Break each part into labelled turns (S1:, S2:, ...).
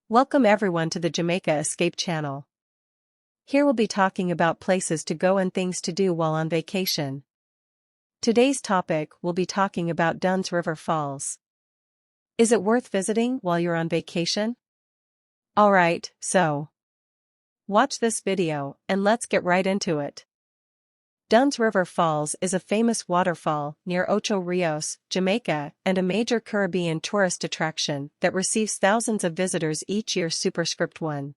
S1: Welcome everyone to the Jamaica Escape channel. Here we'll be talking about places to go and things to do while on vacation. Today's topic, we'll be talking about Dunn's River Falls. Is it worth visiting while you're on vacation? Alright, so watch this video, and let's get right into it. Dunn's River Falls is a famous waterfall near Ocho Rios, Jamaica, and a major Caribbean tourist attraction that receives thousands of visitors each year. Superscript 1.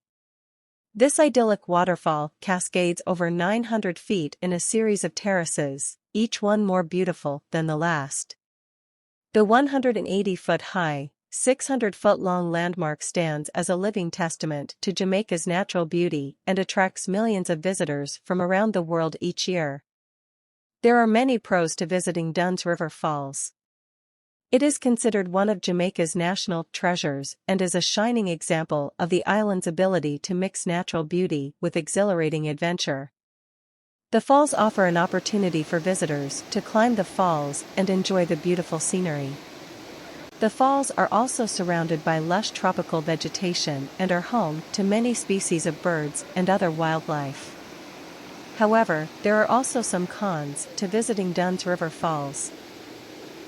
S1: This idyllic waterfall cascades over 900 feet in a series of terraces, each one more beautiful than the last. The 180-foot-high, 600-foot-long landmark stands as a living testament to Jamaica's natural beauty and attracts millions of visitors from around the world each year. There are many pros to visiting Dunn's River Falls. It is considered one of Jamaica's national treasures and is a shining example of the island's ability to mix natural beauty with exhilarating adventure. The falls offer an opportunity for visitors to climb the falls and enjoy the beautiful scenery. The falls are also surrounded by lush tropical vegetation and are home to many species of birds and other wildlife. However, there are also some cons to visiting Dunn's River Falls.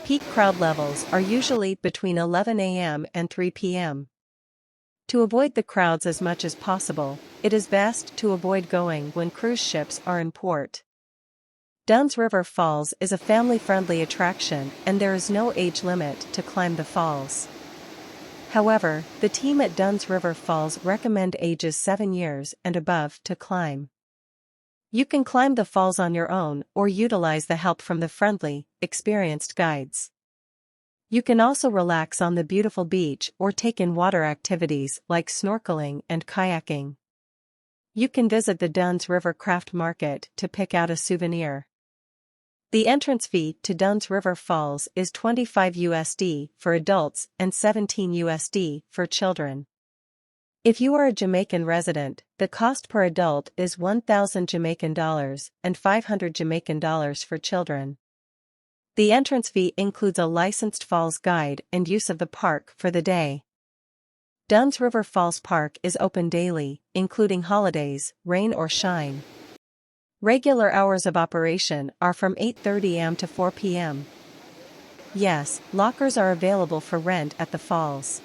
S1: Peak crowd levels are usually between 11 a.m. and 3 p.m. To avoid the crowds as much as possible, it is best to avoid going when cruise ships are in port. Dunn's River Falls is a family-friendly attraction and there is no age limit to climb the falls. However, the team at Dunn's River Falls recommend ages 7 years and above to climb. You can climb the falls on your own or utilize the help from the friendly, experienced guides. You can also relax on the beautiful beach or take in water activities like snorkeling and kayaking. You can visit the Dunn's River Craft Market to pick out a souvenir. The entrance fee to Dunn's River Falls is $25 for adults and $17 for children. If you are a Jamaican resident, the cost per adult is 1,000 Jamaican dollars and 500 Jamaican dollars for children. The entrance fee includes a licensed falls guide and use of the park for the day. Dunn's River Falls Park is open daily, including holidays, rain or shine. Regular hours of operation are from 8:30 a.m. to 4 p.m. Yes, lockers are available for rent at the falls.